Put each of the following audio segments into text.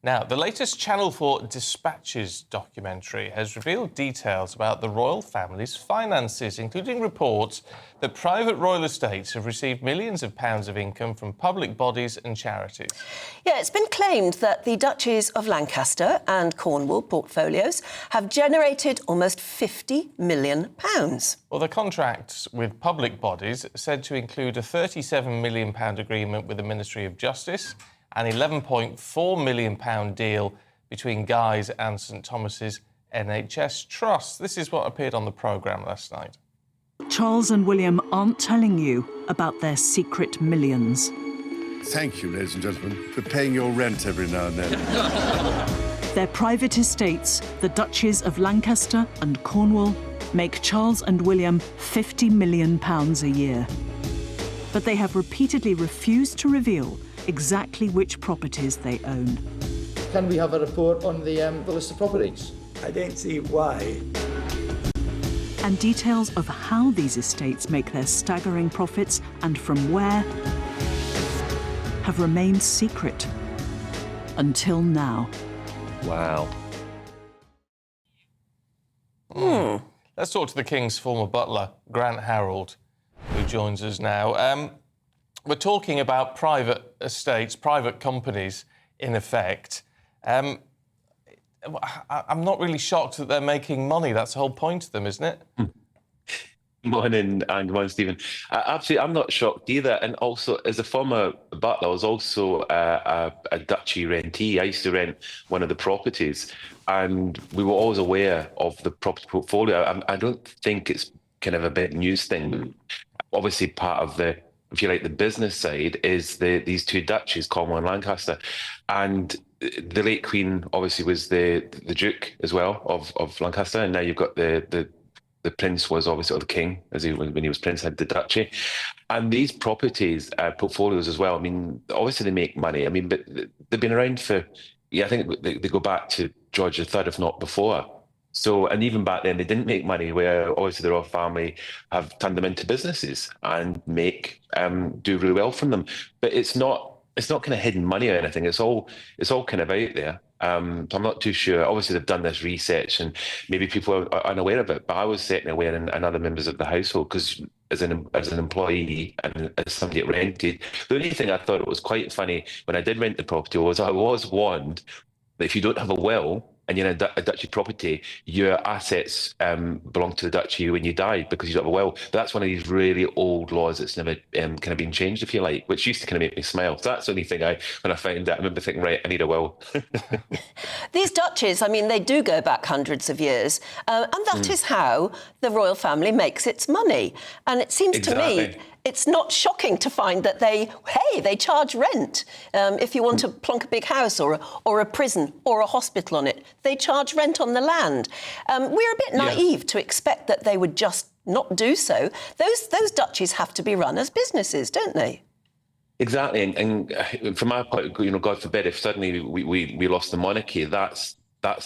Now, the latest Channel 4 Dispatches documentary has revealed details about the royal family's finances, including reports that private royal estates have received millions of pounds of income from public bodies and charities. Yeah, it's been claimed that the Duchies of Lancaster and Cornwall portfolios have generated almost £50 million. Well, the contracts with public bodies said to include a £37 million agreement with the Ministry of Justice, an £11.4 million deal between Guy's and St Thomas's NHS Trust. This is what appeared on the programme last night. Charles and William aren't telling you about their secret millions. Thank you, ladies and gentlemen, for paying your rent every now and then. Their private estates, the Duchies of Lancaster and Cornwall, make Charles and William £50 million a year. But they have repeatedly refused to reveal exactly which properties they own. Can we have a report on the list of properties? I don't see why. And details of how these estates make their staggering profits and from where have remained secret until now. Wow. Let's talk to the King's former butler, Grant Harold, who joins us now. We're talking about private estates, private companies, in effect. I'm not really shocked that they're making money. That's the whole point of them, isn't it? Morning, and morning, Stephen. Absolutely, I'm not shocked either. And also, as a former butler, I was also a duchy rentee. I used to rent one of the properties, and we were always aware of the property portfolio. I don't think it's kind of a bit news thing. Obviously, part of the, if you like, the business side is these two duchies, Cornwall and Lancaster, and the late Queen obviously was the Duke as well of Lancaster, and now you've got the Prince was obviously, or the King, when he was Prince, had the duchy, and these properties, portfolios as well. I mean, obviously they make money. I mean, but they've been around for, I think they go back to George III, if not before. So, and even back then, they didn't make money, where obviously the royal family have turned them into businesses and do really well from them. But it's not kind of hidden money or anything. It's all kind of out there. So I'm not too sure. Obviously, they've done this research and maybe people are unaware of it, but I was certainly aware, and other members of the household, because as an employee and as somebody that rented, the only thing I thought it was quite funny when I did rent the property was I was warned that if you don't have a will and you're in a duchy property, your assets belong to the duchy when you die because you don't have a will. But that's one of these really old laws that's never kind of been changed, if you like, which used to kind of make me smile. So that's the only thing when I found that, I remember thinking, right, I need a will. These duchies, I mean, they do go back hundreds of years, and that is how the royal family makes its money. And it seems to me it's not shocking to find that they charge rent. If you want to plonk a big house or a prison or a hospital on it, they charge rent on the land. We're a bit naive to expect that they would just not do so. Those duchies have to be run as businesses, don't they? Exactly, and from my point, God forbid, if suddenly we lost the monarchy, that's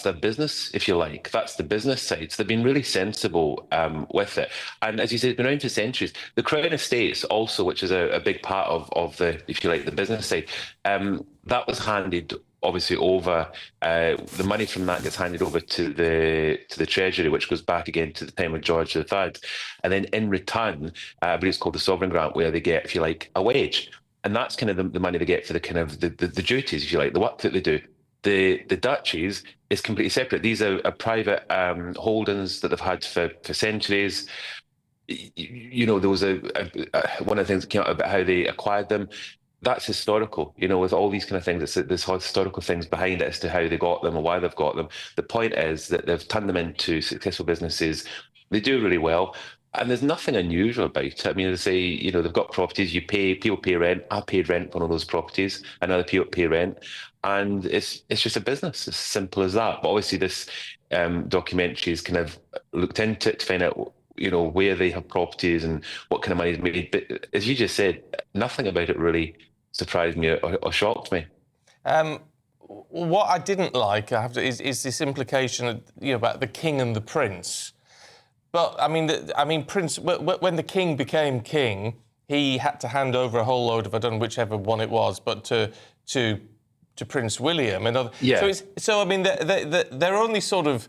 their business, if you like. That's the business side. So they've been really sensible with it. And as you said, it's been around for centuries. The Crown Estates also, which is a big part of the, if you like, the business side, that was handed obviously over. The money from that gets handed over to the Treasury, which goes back again to the time of George III. And then in return, I believe it's called the Sovereign Grant, where they get, if you like, a wage. And that's kind of the money they get for the kind of the duties, if you like, the work that they do. The duchies is completely separate. These are private holdings that they've had for centuries. There was one of the things that came out about how they acquired them. That's historical, with all these kind of things. There's historical things behind it as to how they got them or why they've got them. The point is that they've turned them into successful businesses. They do really well. And there's nothing unusual about it. I mean, they say, they've got properties, people pay rent. I paid rent for one of those properties, and other people pay rent. And it's just a business, as simple as that. But obviously this documentary has kind of looked into it to find out, where they have properties and what kind of money is made. But as you just said, nothing about it really surprised me or shocked me. What I didn't like, is this implication, about the King and the Prince. But I mean, Prince. When the King became king, he had to hand over a whole load of, I don't know whichever one it was, but to to Prince William. And Yeah. So I mean, they're only sort of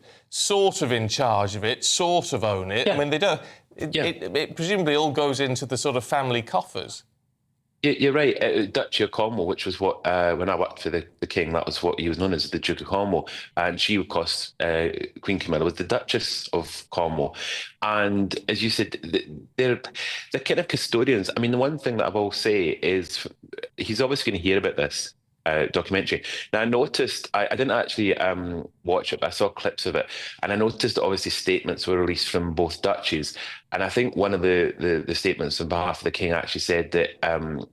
in charge of it, sort of own it. Yeah. I mean, they don't. Yeah. It presumably all goes into the sort of family coffers. You're right. Duchy of Cornwall, which was what, when I worked for the King, that was what he was known as, the Duke of Cornwall. And she, of course, Queen Camilla, was the Duchess of Cornwall. And as you said, they're kind of custodians. I mean, the one thing that I will say is he's obviously going to hear about this documentary. Now, I noticed, I didn't actually watch it, but I saw clips of it. And I noticed that obviously statements were released from both duchies. And I think one of the statements on behalf of the King actually said that,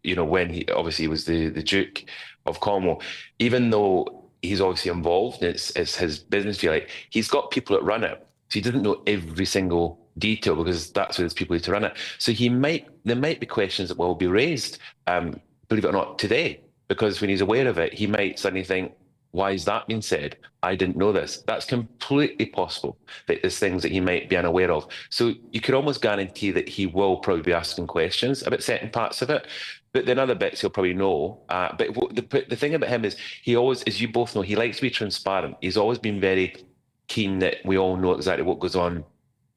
you know, when he obviously was the Duke of Cornwall, even though he's obviously involved, it's his business, if you like, he's got people that run it. So he doesn't know every single detail because that's where there's people to run it. So there might be questions that will be raised, believe it or not, today. Because when he's aware of it, he might suddenly think, why is that being said? I didn't know this. That's completely possible, that there's things that he might be unaware of. So you could almost guarantee that he will probably be asking questions about certain parts of it. But then other bits he'll probably know. But the thing about him is he always, as you both know, he likes to be transparent. He's always been very keen that we all know exactly what goes on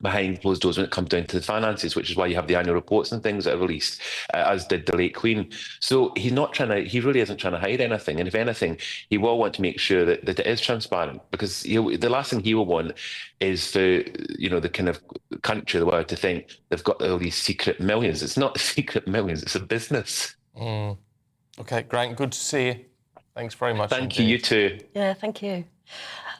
behind closed doors when it comes down to the finances, which is why you have the annual reports and things that are released, as did the late Queen. So he really isn't trying to hide anything. And if anything, he will want to make sure that it is transparent, because the last thing he will want is for, you know, the kind of country, the world, to think they've got all these secret millions. It's not secret millions, it's a business. OK, Grant, good to see you. Thanks very much. Thank you, you too. Yeah, thank you.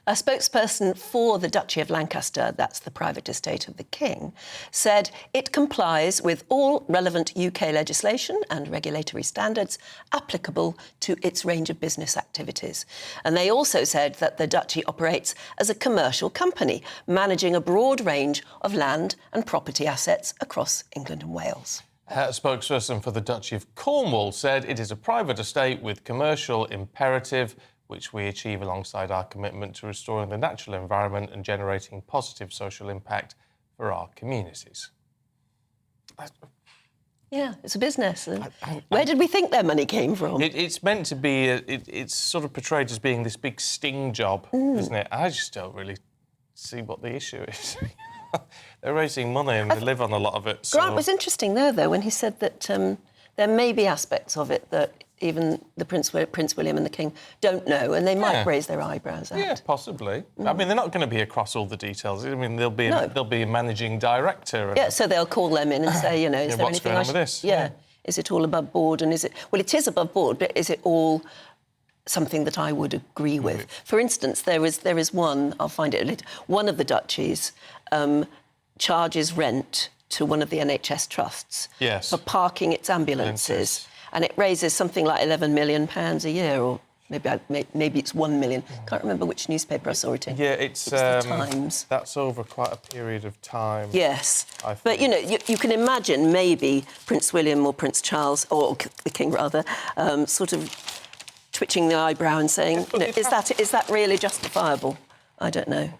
A spokesperson for the Duchy of Lancaster, that's the private estate of the King, said it complies with all relevant UK legislation and regulatory standards applicable to its range of business activities. And they also said that the Duchy operates as a commercial company, managing a broad range of land and property assets across England and Wales. A spokesperson for the Duchy of Cornwall said it is a private estate with commercial imperative, which we achieve alongside our commitment to restoring the natural environment and generating positive social impact for our communities. Yeah, it's a business. Where did we think their money came from? It's meant to be, it's sort of portrayed as being this big sting job, isn't it? I just don't really see what the issue is. They're raising money and they live on a lot of it. So. Grant was interesting there, though, when he said that there may be aspects of it that even the Prince William and the King don't know, and they might raise their eyebrows at. Yeah, possibly. I mean, they're not going to be across all the details. I mean, there'll be a managing director. Yeah, so they'll call them in and say, you know, is there what's anything going on with this? Yeah. Is it all above board? And is it... Well, it is above board, but is it all something that I would agree with? For instance, there is one, I'll find it later, one of the duchies charges rent to one of the NHS trusts for parking its ambulances. And it raises something like £11 million a year, or maybe it's 1 million. Can't remember which newspaper I saw it in. Yeah, it's the Times. That's over quite a period of time. Yes, but you know, you can imagine maybe Prince William or Prince Charles, or the King rather, sort of twitching the eyebrow and saying, you know, is that really justifiable? I don't know.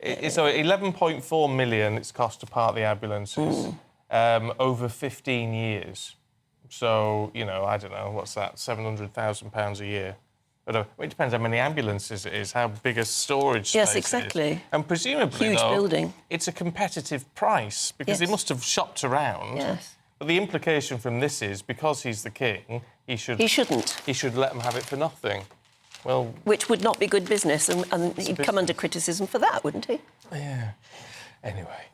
So 11.4 million it's cost to park the ambulances over 15 years. So, you know, I don't know, what's that, £700,000 a year? But it depends how many ambulances it is, how big a storage space Yes, exactly. it is. And presumably, huge building. It's a competitive price because he must have shopped around. Yes. But the implication from this is, because he's the King, he should let them have it for nothing. Well, which would not be good business, and he'd come under criticism for that, wouldn't he? Yeah. Anyway.